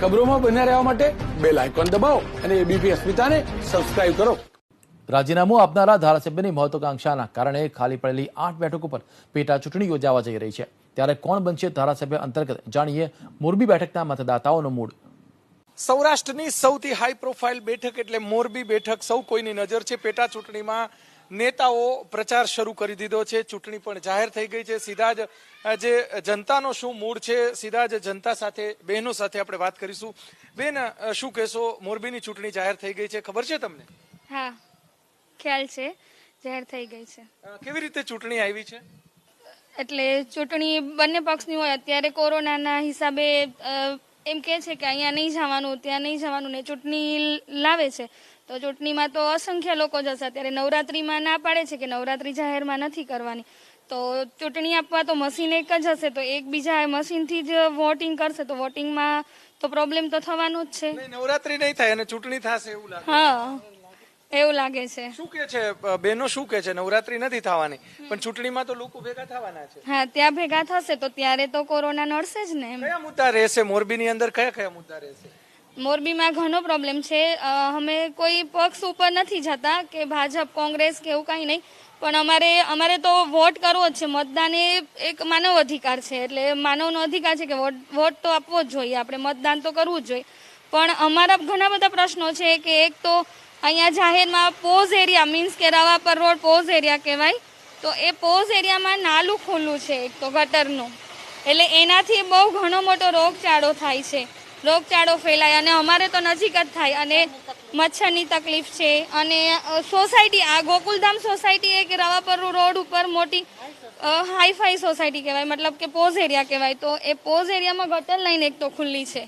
ખબરોમાં બન્યા રહેવા માટે બેલ આઇકોન દબાવો અને એબીપી અસ્મિતાને સબસ્ક્રાઇબ કરો. રાજીનામું આપનારા ધારાસભ્યની મહત્વાકાંક્ષાના કારણે ખાલી પડેલી 8 બેઠકો પર પેટા ચૂંટણી યોજાવા જઈ રહી છે. ત્યારે કોણ બનશે ધારાસભ્ય અંતર્ગત જાણીએ મોરબી બેઠકના મતદાતાઓનો મૂડ. સૌરાષ્ટ્રની સૌથી હાઈ પ્રોફાઇલ બેઠક એટલે મોરબી બેઠક સૌ કોઈની નજર છે. પેટા ચૂંટણીમાં નેતાઓ પ્રચાર શરૂ કરી દીધો છે. ચૂંટણી પણ જાહેર થઈ ગઈ છે. સીધા જ જે જનતાનો શું મૂડ છે, સીધા જ જનતા સાથે, બહેનો સાથે આપણે વાત કરીશું. બેન, શું કહેશો? મોરબીની ચૂંટણી જાહેર થઈ ગઈ છે, ખબર છે તમને? હા, ખ્યાલ છે, જાહેર થઈ ગઈ છે. કેવી રીતે ચૂંટણી આવી છે? એટલે ચૂંટણી બંને પક્ષની હોય. અત્યારે કોરોનાના હિસાબે એમ કે છે કે અહીંયા નહીં જવાનું, ત્યાં નહીં જવાનું, ને ચૂંટણી લાવે છે. તો ચૂંટણીમાં તો અસંખ્ય લોકો જશે. અત્યારે નવરાત્રીમાં ના પાડે છે કે નવરાત્રી જાહેરમાં નથી કરવાની. તો ચૂંટણી આપવા તો મશીન એક જ હશે, તો એકબીજા મશીનથી જ વોટિંગ કરશે, તો વોટિંગમાં તો પ્રોબ્લેમ તો થવાનું જ છે. નવરાત્રી નહીં થાય અને ચૂંટણી થશે એવું લાગે? હા, એવું લાગે છે. શું કે છે બહેનો? શું કે છે? નવરાત્રી નથી થવાની પણ ચૂંટણીમાં તો લોકો ભેગા થવાના છે. હા, ત્યાં ભેગા થશે તો ત્યારે તો કોરોના નડશે જ ને. કયા મુદ્દા રહેશે મોરબીની અંદર? કયા કયા મુદ્દા રહેશે? મોરબીમાં ઘણો પ્રોબ્લેમ છે. અમે કોઈ પક્ષ ઉપર નથી જતા કે ભાજપ, કોંગ્રેસ કે એવું કઈ નહીં, પણ અમારે તો વોટ કરવો જ છે. મતદાન એ એક માનવ અધિકાર છે, એટલે માનવનો અધિકાર છે કે વોટ તો આપવો જ જોઈએ, આપણે મતદાન તો કરવું જ જોઈએ. પણ અમારા ઘણા બધા પ્રશ્નો છે કે એક તો અહીંયા જાહેરમાં પોઝ એરિયા, મીન્સ કે રવાપર રોડ પોઝ એરિયા કહેવાય, તો એ પોઝ એરિયામાં નાલું ખુલ્લું છે એક તો ગટરનું, એટલે એનાથી બહુ ઘણો મોટો રોગચાળો થાય છે, રોગચાળો ફેલાય અને અમારે તો નજીક જ થાય. અને મચ્છરની તકલીફ છે. અને સોસાયટી, આ ગોકુલધામ સોસાયટી એક રવાપર રોડ ઉપર મોટી હાઈફાઈ સોસાયટી કહેવાય, મતલબ કે પોઝ એરિયા કહેવાય, તો એ પોઝ એરિયામાં ગટર લાઈન એક તો ખુલ્લી છે,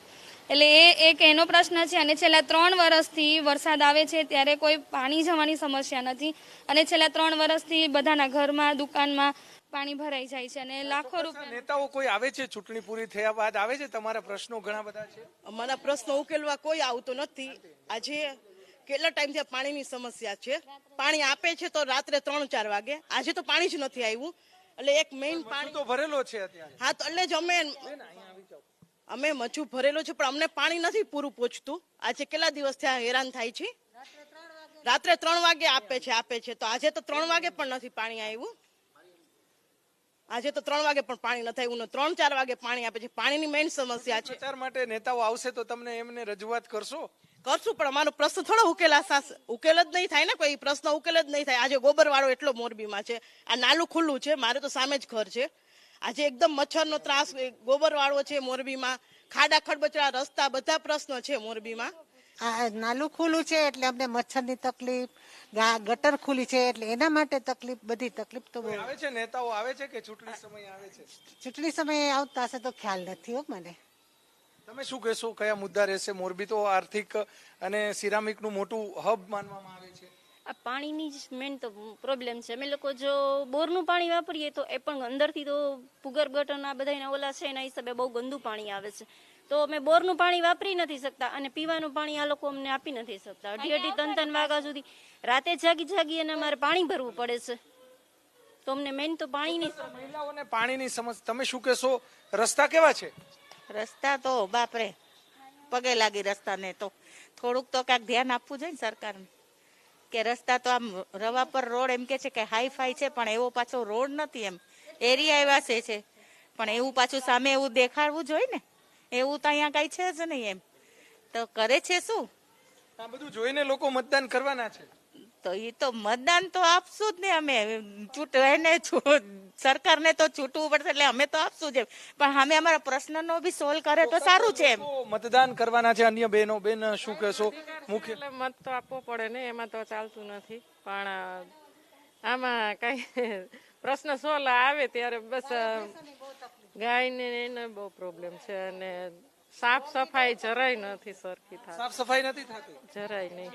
એટલે એ એક એનો પ્રશ્ન છે. અને છેલ્લા 3 વર્ષથી વરસાદ આવે છે ત્યારે કોઈ પાણી જવાની સમસ્યા નથી, અને છેલ્લા 3 વર્ષથી બધાના ઘરમાં, દુકાનમાં પાણી ભરાઈ જાય છે અને લાખો રૂપિયા. નેતાઓ કોઈ આવે છે ચૂંટણી પૂરી થયા બાદ? આવે છે? તમારા પ્રશ્નો ઘણા બધા છે. અમારા પ્રશ્નો ઉકેલવા કોઈ આવતો નથી. આજે કેટલા ટાઈમથી પાણીની સમસ્યા છે. પાણી આપે છે તો રાત્રે 3-4 વાગે. આજે તો પાણી જ નથી આવ્યું, એટલે એક મેઇન પાણી તો ભરેલો છે અત્યારે. હા, તો એટલે જ અમે મચું ભરેલું છે, પણ અમને પાણી નથી પૂરું પહોંચતું. આજે કેટલા દિવસ થયા હેરાન થાય છે. રાત્રે 3 વાગે આપે છે, તો આજે તો 3 વાગે પણ નથી પાણી આવ્યું. આજે તો 3 વાગે પણ પાણી નથી આવ્યું, 3-4 વાગે પાણી આપે છે. પાણીની મેઇન સમસ્યા છે. પ્રચાર માટે નેતાઓ આવશે તો તમને એમને રજૂઆત કરશું, પણ અમારો પ્રશ્ન થોડો ઉકેલ જ નહીં થાય ને. કોઈ પ્રશ્ન ઉકેલ જ નહીં થાય. આજે ગોબરવાળો એટલો મોરબીમાં છે, આ નાલું ખુલ્લું છે, મારે તો સામે જ ઘર છે. આજે એકદમ મચ્છરનો ત્રાસ ગોબરવાળો છે મોરબીમાં. ખાડા ખડબચડા રસ્તા, બધા પ્રશ્નો છે મોરબીમાં. આ નાલું ખુલ્લું છે એટલે અમને મચ્છરની તકલીફ, ગટર ખુલ્લી છે એટલે એના માટે તકલીફ, બધી તકલીફ તો આવે છે. નેતાઓ આવે છે કે ચૂંટણી સમયે આવે છે? ચૂંટણી સમયે આવતા હશે તો ખ્યાલ નથી હો મને. તમે શું કહેશો? કયા મુદ્દા રહેશે? મોરબી તો આર્થિક અને સિરામિકનું મોટું હબ માનવામાં આવે છે. આ પાણીની જ મેન તો પ્રોબ્લેમ છે. અમે લોકો જો બોરનું પાણી વાપરીએ તો એ પણ અંદરથી તો ભૂગર્ભ ગટરના બધાના ઓલા છે, એના હિસાબે બહુ ગંદુ પાણી આવે છે. તો અમે બોરનું પાણી વાપરી નથી શકતા અને પીવાનું પાણી આ લોકો અમને આપી નથી શકતા. 2-3 વાગ્યા સુધી રાતે જાગી અને અમારે પાણી ભરવું પડે છે. તો અમને મેન તો પાણીની મહિલાઓને પાણીની સમસ્યા. તમે શું કહેશો? રસ્તા કેવા છે? રસ્તા તો બાપરે પગે લાગી. રસ્તાને તો થોડુંક તો કાંઈક ધ્યાન આપવું જોઈએ ને સરકારને, કે રસ્તા તો આમ રવાપર રોડ એમ કે છે કે હાઈફાઈ છે, પણ એવો પાછો રોડ નથી. એમ એરિયા એવા છે, પણ એવું પાછું સામે એવું દેખાડવું જોઈએ ને. એવું તો અહીંયા કઈ છે જ નહીં. એમ તો કરે છે શું? આ બધું જોઈને લોકો મતદાન કરવાના છે. તો એ તો મતદાન તો આપશું જ ને. અમે સરકારને તો છૂટવું પડશે, એટલે અમે તો આપશું જ. પણ અમે અમારા પ્રશ્નનો બી સોલ્વ કરે તો સારું છે. એમ મતદાન કરવાના છે. અન્ય બહેનો, બેન શું કહેશો? મુખ્ય મત તો આપવો પડે ને, એમાં તો ચાલતું નથી. પણ આમાં કઈ પ્રશ્ન સોલ્વ આવે ત્યારે બસ ગાયને એને બહુ પ્રોબ્લેમ છે. અને સાફ સફાઈ જરાય નથી સરખી થતી. સાફ સફાઈ નથી થતી? જરાય નહીં.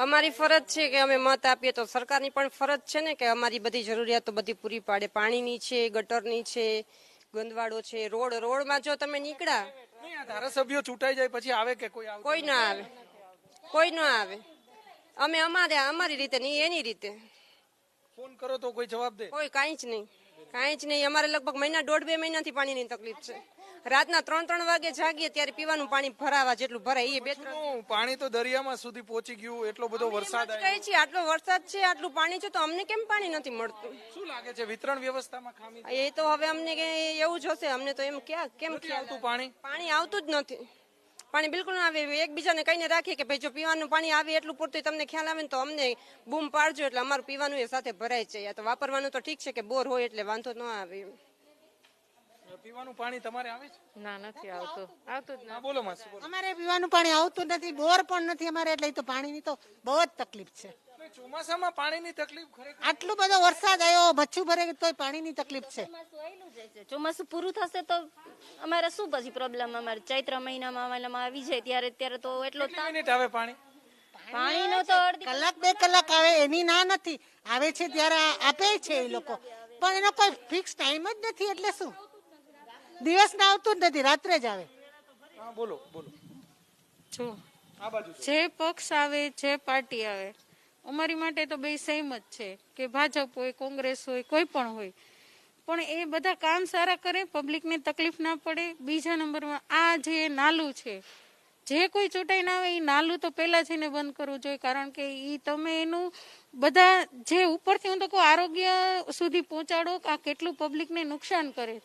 અમારી ફરજ છે કે અમે મત આપીએ, તો સરકારની પણ ફરજ છે ને કે અમારી બધી જરૂરિયાતો બધી પૂરી પાડે. પાણીની છે, ગટરની છે, ગંદવાડો છે, રોડમાં જો તમે નીકળ્યા. ધારાસભ્યો ચૂંટાઈ જાય પછી આવે કે કોઈ ના આવે. અમે અમારી રીતે નહીં, એની રીતે ફોન કરો તો કોઈ જવાબ દે? કોઈ કાંઈ જ નહીં. અમારે લગભગ 1.5-2 મહિનાથી પાણીની તકલીફ છે. રાતના 3-3 વાગે જાગીએ ત્યારે પીવાનું પાણી ભરાવા જેટલું ભરાય એ 2-3 શું પાણી તો દરિયામાં સુધી પહોંચી ગયું, એટલો બધો વરસાદ આવ્યો. કહે છે આટલો વરસાદ છે આટલું પાણી છે તો અમને કેમ પાણી નથી મળતું? શું લાગે છે વિતરણ વ્યવસ્થામાં ખામી છે? એ તો હવે અમને એવું જ હશે. અમને તો એમ ક્યાં કેમ નથી આવતું પાણી? પાણી આવતું જ નથી. પાણી બિલકુલ ના આવે. એકબીજાને કહીને રાખીએ કે ભાઈ જો પીવાનું પાણી આવે એટલું પૂરતું તમને ખ્યાલ આવે ને તો અમને બૂમ પાડજો એટલે અમારું પીવાનું એ સાથે ભરાય છે. યા તો વાપરવાનું તો ઠીક છે કે બોર હોય એટલે વાંધો ન આવે. પીવાનું પાણી તમારે આવે છે? ના, નથી આવતું. આવતું જ હા, બોલો માસી, બોલો. અમારે પીવાનું પાણી આવતું નથી, બોર પણ નથી અમારે, એટલે તો પાણીની તો બહુ જ તકલીફ છે. ચોમાસામાં પાણીની તકલીફ ખરેખર આટલો બધો વરસાદ આવ્યો, મચ્છું ભરે તોય પાણીની તકલીફ છે. ચોમાસું પૂરું થશે તો અમારે શું પછી પ્રોબ્લેમ? અમારે ચૈત્ર મહિનામાં આવી જાય ત્યારે તો એટલો કેટલી મિનિટ આવે પાણી? પાણીનો તો કલાક 2 કલાક આવે એની ના નથી, આવે છે ત્યારે આપે છે એ લોકો, પણ એનો કોઈ ફિક્સ ટાઈમ જ નથી. એટલે શું દિવસના આવતું જ નથી, રાત્રે જ આવે. હા, બોલો બોલો. જો આ બાજુ જે પક્ષ આવે જે પાર્ટી આવે અમારી માટે તો બે સેમ જ છે, કે ભાજપ હોય કોંગ્રેસ હોય કોઈ પણ હોય, પણ એ બધા કામ સારા કરે, પબ્લિકને તકલીફ ના પડે. બીજા નંબરમાં આ જે નાલું છે, જે કોઈ ચૂંટાઈ ના આવે એ નાલું તો પહેલા જઈને બંધ કરવું જોઈએ, કારણ કે એ તમે એનું બધા જે ઉપરથી હું તો કહું આરોગ્ય સુધી પહોંચાડો આ કેટલું પબ્લિકને નુકસાન કરે,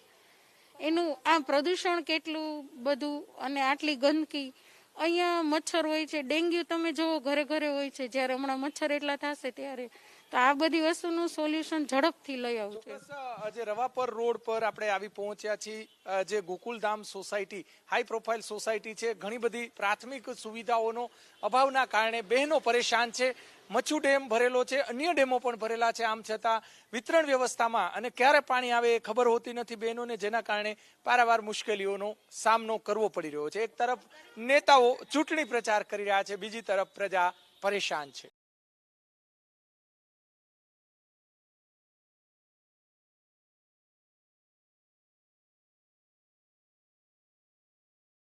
એનું આ પ્રદૂષણ કેટલું બધું અને આટલી ગંદકી. અહીંયા મચ્છર હોય છે, ડેન્ગ્યુ તમે જોવો ઘરે ઘરે હોય છે, જ્યારે હમણાં મચ્છર એટલા થશે ત્યારે તો આ બધી વસ્તુનું સોલ્યુશન ઝડપથી લઈ આવવું છે. આજે રવાપર રોડ પર આપણે આવી પહોંચ્યા છીએ. જે Gokuldham society high profile society છે, ઘણી બધી પ્રાથમિક સુવિધાઓનો અભાવના કારણે બહેનો પરેશાન છે. મચ્છુ ડેમ ભરેલો છે, અન્ય ડેમો પણ ભરેલા છે, આમ છતાં વિતરણ વ્યવસ્થામાં અને ક્યારે પાણી આવે એ ખબર હોતી નથી બહેનોને, જેના કારણે પારાવાર મુશ્કેલીઓનો સામનો કરવો પડી રહ્યો છે. એક તરફ નેતાઓ ચૂંટણી પ્રચાર કરી રહ્યા છે, બીજી તરફ પ્રજા પરેશાન છે.